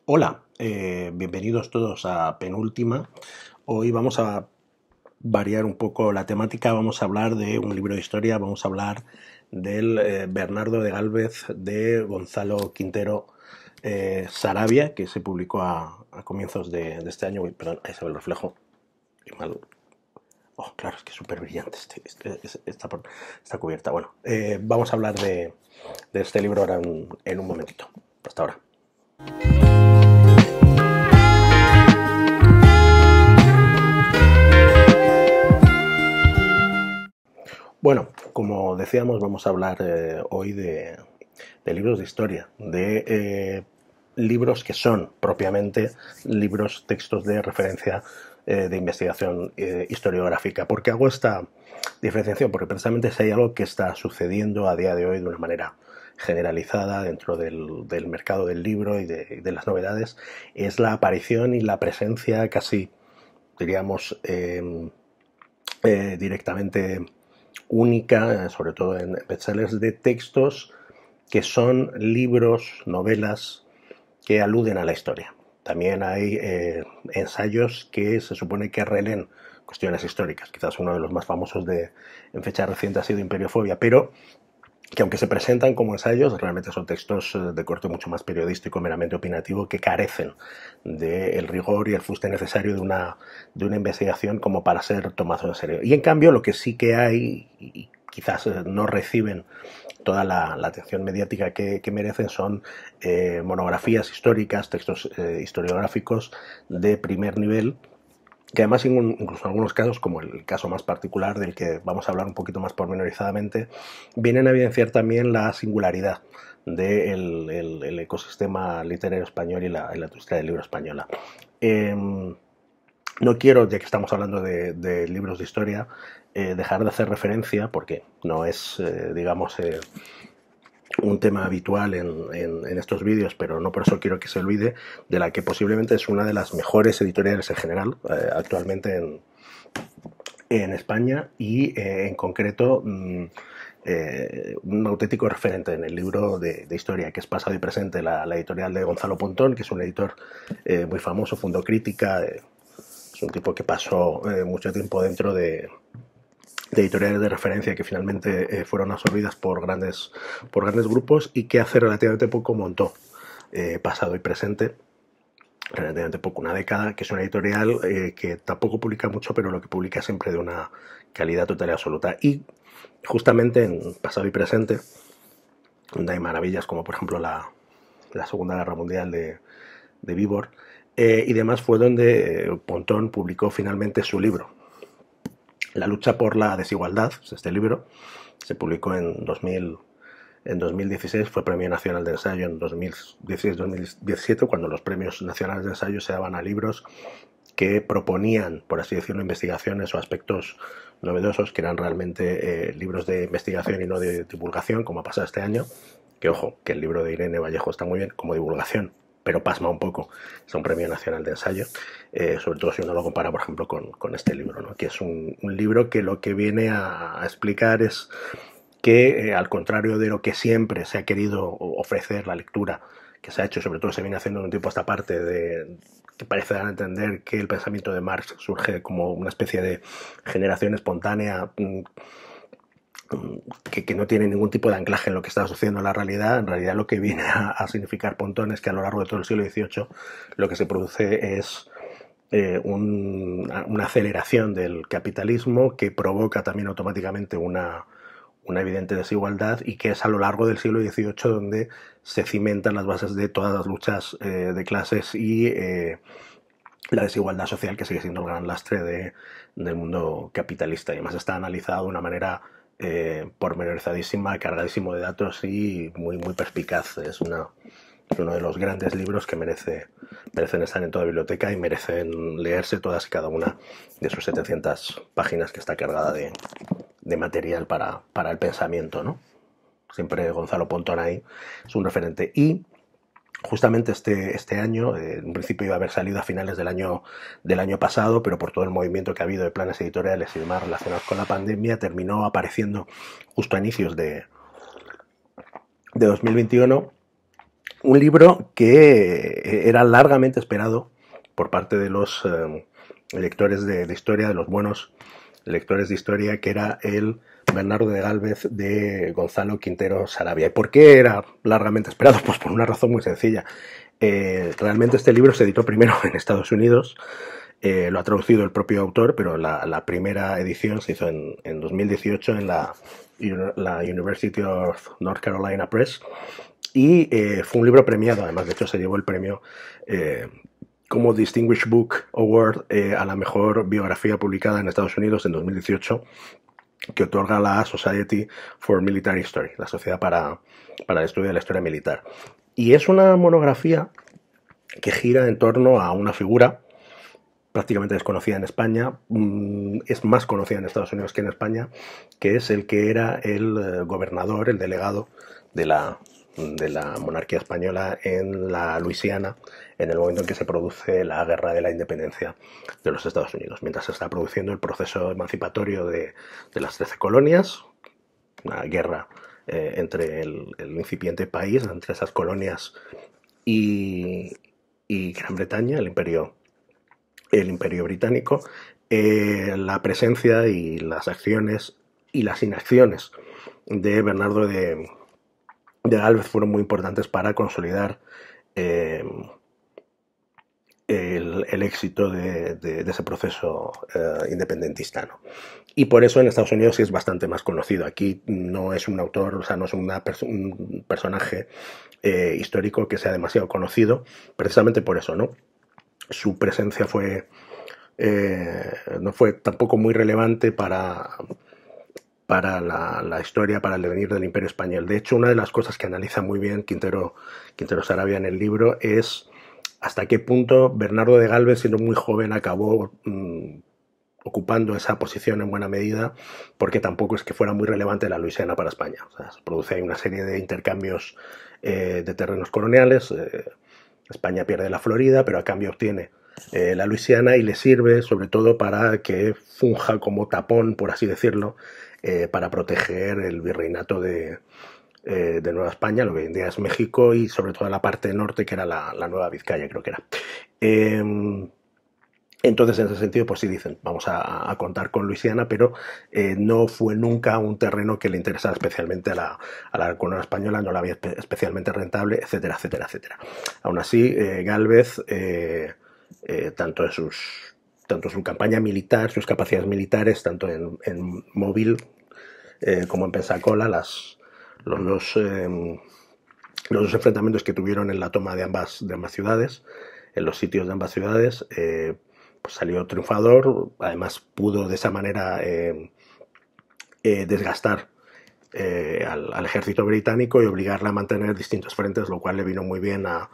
Hola, bienvenidos todos a Penúltima. Hoy vamos a variar un poco la temática, vamos a hablar de un libro de historia, vamos a hablar del Bernardo de Gálvez de Gonzalo Quintero Saravia, que se publicó a comienzos de este año. Uy, perdón, ahí se ve el reflejo. Qué mal. Oh, claro, es que es súper brillante esta cubierta. Bueno, vamos a hablar de este libro ahora en un momentito. Hasta ahora. Bueno, como decíamos, vamos a hablar hoy de libros de historia, de libros que son propiamente libros, textos de referencia de investigación historiográfica. ¿Por qué hago esta diferenciación? Porque precisamente si hay algo que está sucediendo a día de hoy de una manera generalizada dentro del mercado del libro y de las novedades, es la aparición y la presencia casi, diríamos, directamente única, sobre todo en bestsellers, de textos que son libros, novelas que aluden a la historia. También hay ensayos que se supone que releen cuestiones históricas. Quizás uno de los más famosos en fecha reciente ha sido Imperiofobia, pero que aunque se presentan como ensayos, realmente son textos de corte mucho más periodístico, meramente opinativo, que carecen del rigor y el fuste necesario de una investigación como para ser tomados en serio. Y en cambio, lo que sí que hay, y quizás no reciben toda la atención mediática que merecen, son monografías históricas, textos historiográficos de primer nivel, que además incluso en algunos casos, como el caso más particular del que vamos a hablar un poquito más pormenorizadamente, vienen a evidenciar también la singularidad del ecosistema literario español y la industria del libro española. No quiero, ya que estamos hablando de libros de historia, dejar de hacer referencia, porque no es, digamos, un tema habitual en estos vídeos, pero no por eso quiero que se olvide, de la que posiblemente es una de las mejores editoriales en general actualmente en España y en concreto un auténtico referente en el libro de historia, que es Pasado y Presente, la editorial de Gonzalo Pontón, que es un editor muy famoso, fundó Crítica, es un tipo que pasó mucho tiempo dentro de editoriales de referencia que finalmente fueron absorbidas por grandes grupos, y que hace relativamente poco montó Pasado y Presente, relativamente poco, una década, que es una editorial que tampoco publica mucho, pero lo que publica siempre de una calidad total y absoluta. Y justamente en Pasado y Presente, donde hay maravillas como por ejemplo la Segunda Guerra Mundial de Víbor y demás, fue donde Pontón publicó finalmente su libro, La lucha por la desigualdad. Este libro se publicó en 2016, fue Premio Nacional de Ensayo en 2016-2017, cuando los premios nacionales de ensayo se daban a libros que proponían, por así decirlo, investigaciones o aspectos novedosos, que eran realmente libros de investigación y no de divulgación, como ha pasado este año. Que ojo, que el libro de Irene Vallejo está muy bien como divulgación, pero pasma un poco, es un premio nacional de ensayo, sobre todo si uno lo compara, por ejemplo, con este libro, ¿no? Que es un libro que lo que viene a explicar es que, al contrario de lo que siempre se ha querido ofrecer, la lectura que se ha hecho, sobre todo se viene haciendo en un tiempo a esta parte, que parece dar a entender que el pensamiento de Marx surge como una especie de generación espontánea, que no tiene ningún tipo de anclaje en lo que está sucediendo en la realidad. En realidad lo que viene a significar Pontón es que a lo largo de todo el siglo XVIII lo que se produce es una aceleración del capitalismo, que provoca también automáticamente una evidente desigualdad, y que es a lo largo del siglo XVIII donde se cimentan las bases de todas las luchas de clases y la desigualdad social, que sigue siendo el gran lastre del mundo capitalista. Y además está analizado de una manera pormenorizadísima, cargadísimo de datos y muy perspicaz. Es uno de los grandes libros que merecen estar en toda biblioteca y merecen leerse todas y cada una de sus 700 páginas, que está cargada de material para el pensamiento, ¿no? Siempre Gonzalo Pontón ahí es un referente. Y justamente este año, en principio iba a haber salido a finales del año pasado, pero por todo el movimiento que ha habido de planes editoriales y demás relacionados con la pandemia, terminó apareciendo justo a inicios de 2021, Un libro que era largamente esperado por parte de los lectores de historia, de los buenos lectores de historia, que era el Bernardo de Gálvez de Gonzalo Quintero Saravia. ¿Y por qué era largamente esperado? Pues por una razón muy sencilla. Realmente este libro se editó primero en Estados Unidos, lo ha traducido el propio autor, pero la primera edición se hizo en 2018 en la University of North Carolina Press, y fue un libro premiado. Además, de hecho, se llevó el premio como Distinguished Book Award a la mejor biografía publicada en Estados Unidos en 2018, que otorga la Society for Military History, la Sociedad para el Estudio de la Historia Militar. Y es una monografía que gira en torno a una figura prácticamente desconocida en España, es más conocida en Estados Unidos que en España, que es el que era el gobernador, el delegado de la monarquía española en la Luisiana, en el momento en que se produce la guerra de la independencia de los Estados Unidos, mientras se está produciendo el proceso emancipatorio de las 13 colonias, una guerra entre el incipiente país, entre esas colonias y Gran Bretaña, el imperio británico. La presencia y las acciones y las inacciones de Bernardo de Gálvez fueron muy importantes para consolidar el éxito de ese proceso independentista, ¿no? Y por eso en Estados Unidos sí es bastante más conocido. Aquí no es un autor, o sea, no es un personaje histórico que sea demasiado conocido, precisamente por eso, ¿no? Su presencia no fue tampoco muy relevante para la historia, para el devenir del Imperio Español. De hecho, una de las cosas que analiza muy bien Quintero Saravia en el libro es hasta qué punto Bernardo de Gálvez, siendo muy joven, acabó ocupando esa posición en buena medida, porque tampoco es que fuera muy relevante la Luisiana para España. O sea, se produce ahí una serie de intercambios de terrenos coloniales. España pierde la Florida, pero a cambio obtiene la Luisiana, y le sirve sobre todo para que funja como tapón, por así decirlo, para proteger el virreinato de Nueva España, lo que hoy en día es México, y sobre todo la parte norte, que era la Nueva Vizcaya, creo que era. Entonces, en ese sentido, pues sí dicen, vamos a contar con Luisiana, pero no fue nunca un terreno que le interesara especialmente a la corona española, no la había especialmente rentable, etcétera, etcétera, etcétera. Aún así, Gálvez, tanto en su campaña militar, sus capacidades militares, tanto en Mobile como en Pensacola, los dos enfrentamientos que tuvieron en la toma de ambas ciudades, en los sitios de ambas ciudades, pues salió triunfador. Además, pudo de esa manera desgastar al ejército británico y obligarle a mantener distintos frentes, lo cual le vino muy bien a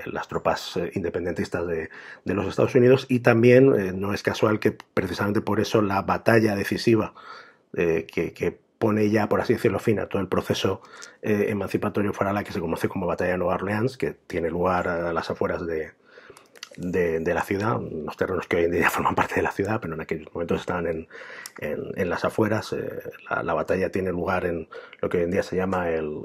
las tropas independentistas de los Estados Unidos. Y también no es casual que precisamente por eso la batalla decisiva que pone ya, por así decirlo, fin a todo el proceso emancipatorio, fuera la que se conoce como Batalla de Nueva Orleans, que tiene lugar a las afueras de la ciudad, los terrenos que hoy en día forman parte de la ciudad, pero en aquellos momentos estaban en las afueras. La batalla tiene lugar en lo que hoy en día se llama el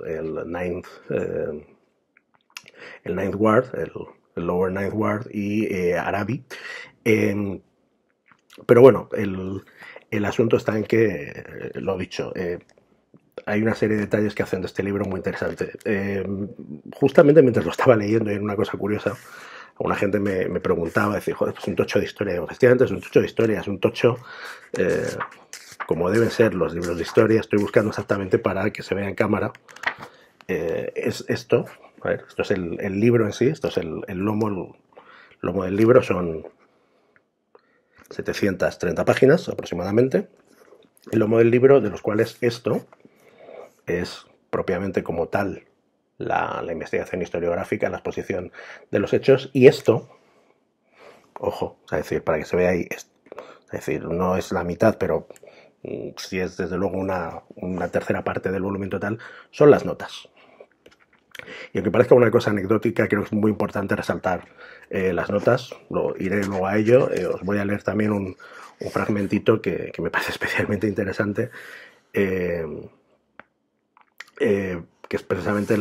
Ninth Ward, el Lower Ninth Ward, y Arabi. Pero bueno, el asunto está en que, lo dicho, hay una serie de detalles que hacen de este libro muy interesante. Justamente mientras lo estaba leyendo, y era una cosa curiosa, una gente me preguntaba, decir, joder, es un tocho de historia. Efectivamente, es un tocho de historia, es un tocho como deben ser los libros de historia. Estoy buscando exactamente para que se vea en cámara. Es esto. A ver, esto es el libro en sí, esto es el lomo del libro, son 730 páginas aproximadamente. El lomo del libro, de los cuales esto es propiamente como tal la investigación historiográfica, la exposición de los hechos, y esto, ojo, es decir, para que se vea ahí, es decir, no es la mitad, pero sí es desde luego una tercera parte del volumen total, son las notas. Y aunque parezca una cosa anecdótica, creo que es muy importante resaltar las notas. Iré luego a ello. Os voy a leer también un fragmentito que me parece especialmente interesante, que es precisamente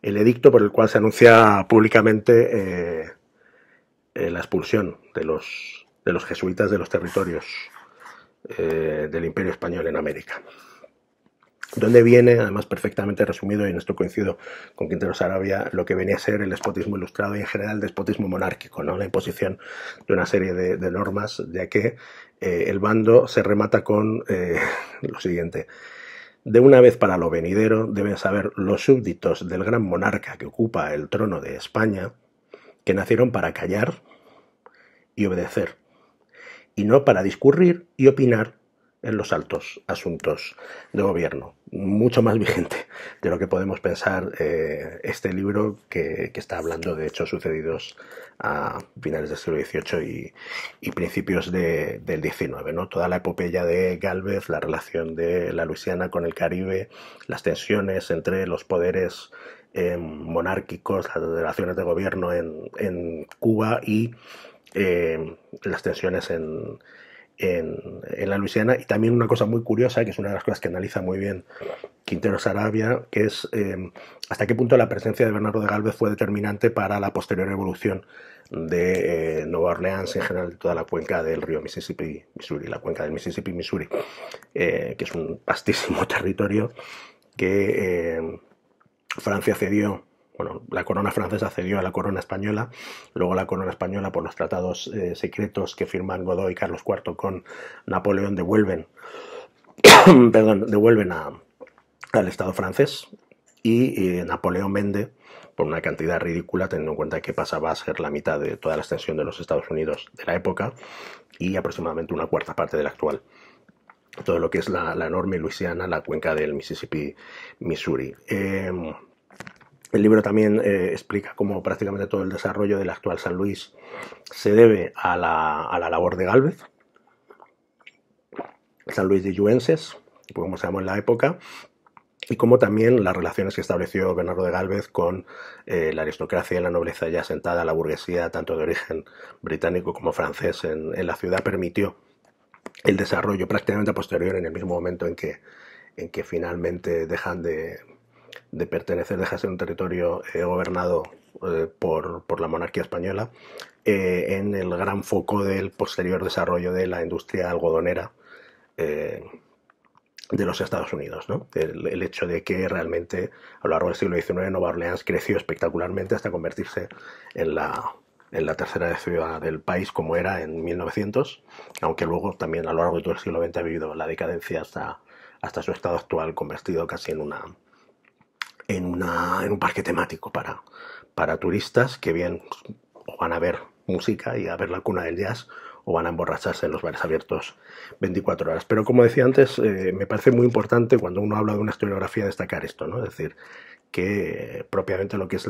el edicto por el cual se anuncia públicamente la expulsión de los jesuitas de los territorios del Imperio Español en América. Donde viene, además perfectamente resumido, y en esto coincido con Quintero Sarabia, lo que venía a ser el despotismo ilustrado y en general el despotismo monárquico, ¿no? La imposición de una serie de normas, ya que el bando se remata con lo siguiente: de una vez para lo venidero deben saber los súbditos del gran monarca que ocupa el trono de España, que nacieron para callar y obedecer, y no para discurrir y opinar en los altos asuntos de gobierno. Mucho más vigente de lo que podemos pensar este libro que está hablando de hechos sucedidos a finales del siglo XVIII y principios del XIX, ¿no? Toda la epopeya de Gálvez, la relación de la Luisiana con el Caribe, las tensiones entre los poderes monárquicos, las relaciones de gobierno en Cuba y las tensiones en la Luisiana. Y también una cosa muy curiosa, que es una de las cosas que analiza muy bien Quintero Sarabia, que es hasta qué punto la presencia de Bernardo de Gálvez fue determinante para la posterior evolución de Nueva Orleans, en general de toda la cuenca del río Mississippi, Missouri, la cuenca del Mississippi, Missouri, que es un vastísimo territorio que Francia cedió. Bueno, la corona francesa cedió a la corona española, luego la corona española, por los tratados secretos que firman Godoy y Carlos IV con Napoleón, devuelven al Estado francés, y Napoleón vende por una cantidad ridícula, teniendo en cuenta que pasaba a ser la mitad de toda la extensión de los Estados Unidos de la época y aproximadamente una cuarta parte de la actual. Todo lo que es la enorme Luisiana, la cuenca del Mississippi, Missouri. El libro también explica cómo prácticamente todo el desarrollo del actual San Luis se debe a la labor de Gálvez, San Luis de Yuenses, como se llamó en la época, y cómo también las relaciones que estableció Bernardo de Gálvez con la aristocracia y la nobleza ya asentada, la burguesía, tanto de origen británico como francés, en la ciudad, permitió el desarrollo prácticamente posterior, en el mismo momento en que finalmente dejan de pertenecer, deja de ser un territorio gobernado por la monarquía española, en el gran foco del posterior desarrollo de la industria algodonera de los Estados Unidos, ¿no? El hecho de que realmente a lo largo del siglo XIX Nueva Orleans creció espectacularmente hasta convertirse en la tercera ciudad del país, como era en 1900, aunque luego también a lo largo de todo el siglo XX ha vivido la decadencia hasta su estado actual, convertido casi en un parque temático para turistas que bien van a ver música y a ver la cuna del jazz, o van a emborracharse en los bares abiertos 24 horas. Pero como decía antes, me parece muy importante cuando uno habla de una historiografía destacar esto, ¿no? Es decir, que propiamente lo que es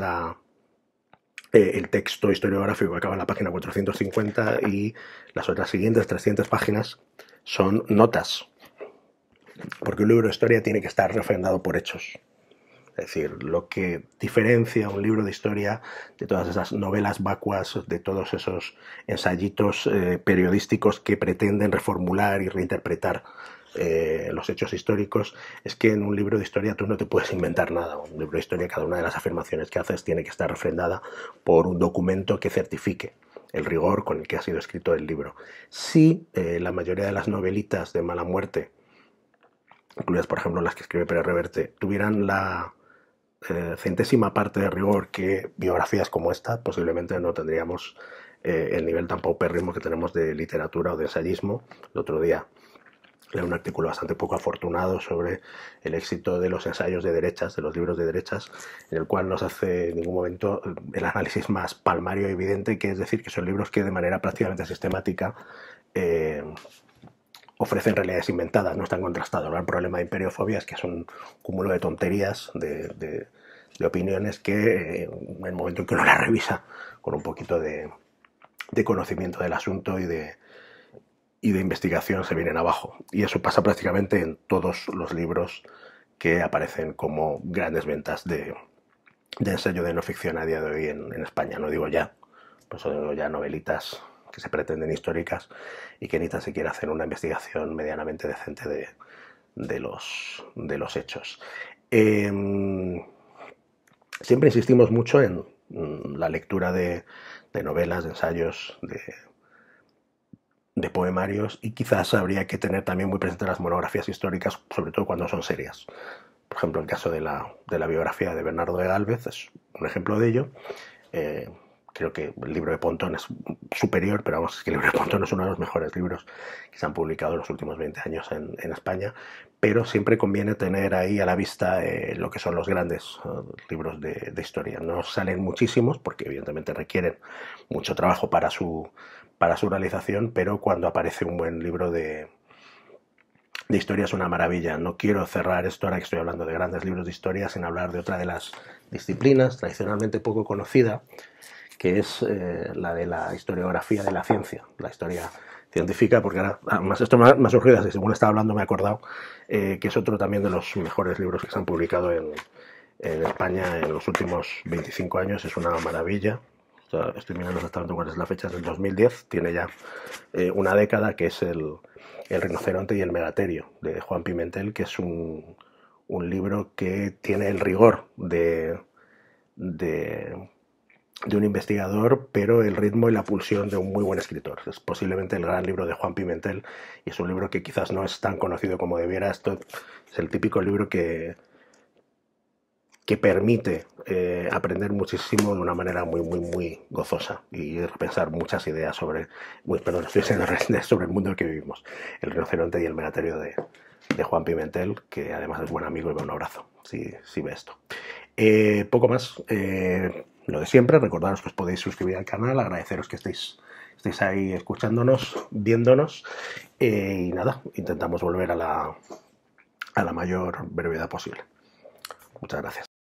el texto historiográfico que acaba en la página 450 y las otras siguientes 300 páginas son notas, porque un libro de historia tiene que estar refrendado por hechos. Es decir, lo que diferencia un libro de historia de todas esas novelas vacuas, de todos esos ensayitos periodísticos que pretenden reformular y reinterpretar los hechos históricos, es que en un libro de historia tú no te puedes inventar nada. Un libro de historia, cada una de las afirmaciones que haces tiene que estar refrendada por un documento que certifique el rigor con el que ha sido escrito el libro. Si la mayoría de las novelitas de mala muerte, incluidas por ejemplo las que escribe Pérez Reverte, tuvieran la centésima parte de rigor que biografías como esta, posiblemente no tendríamos el nivel tan paupérrimo que tenemos de literatura o de ensayismo. El otro día leí un artículo bastante poco afortunado sobre el éxito de los ensayos de derechas, de los libros de derechas, en el cual no se hace en ningún momento el análisis más palmario y evidente, que es decir, que son libros que de manera prácticamente sistemática ofrecen realidades inventadas, no están contrastados. ¿No? El problema de imperiofobia es que son un cúmulo de tonterías, de opiniones que en el momento en que uno las revisa con un poquito de conocimiento del asunto y de investigación se vienen abajo. Y eso pasa prácticamente en todos los libros que aparecen como grandes ventas de ensayo de no ficción a día de hoy en España. No digo ya, pues digo ya novelitas que se pretenden históricas y que ni tan siquiera hacen una investigación medianamente decente de los hechos. Siempre insistimos mucho en la lectura de novelas, de ensayos, de poemarios, y quizás habría que tener también muy presentes las monografías históricas, sobre todo cuando son serias. Por ejemplo, el caso de la biografía de Bernardo de Gálvez es un ejemplo de ello. Creo que el libro de Pontón es superior, pero vamos, es que el libro de Pontón es uno de los mejores libros que se han publicado en los últimos 20 años en España, pero siempre conviene tener ahí a la vista lo que son los grandes libros de historia. No salen muchísimos, porque evidentemente requieren mucho trabajo para su realización, pero cuando aparece un buen libro de historia es una maravilla. No quiero cerrar esto ahora que estoy hablando de grandes libros de historia sin hablar de otra de las disciplinas tradicionalmente poco conocida, que es la de la historiografía de la ciencia, la historia científica, porque ahora, además esto me ha surgido, así según estaba hablando me he acordado, que es otro también de los mejores libros que se han publicado en España en los últimos 25 años, es una maravilla. Estoy mirando exactamente cuál es la fecha, es del 2010, tiene ya una década, que es el rinoceronte y el megaterio, de Juan Pimentel, que es un libro que tiene el rigor de un investigador, pero el ritmo y la pulsión de un muy buen escritor. Es posiblemente el gran libro de Juan Pimentel, y es un libro que quizás no es tan conocido como debiera. Esto es el típico libro que permite aprender muchísimo de una manera muy gozosa y repensar muchas ideas sobre, sobre el mundo en el que vivimos. El rinoceronte y el megaterio de Juan Pimentel, que además es buen amigo, y un abrazo si ve esto. Poco más, lo de siempre. Recordaros que os podéis suscribir al canal, agradeceros que estéis ahí escuchándonos, viéndonos, y nada, intentamos volver a la mayor brevedad posible. Muchas gracias.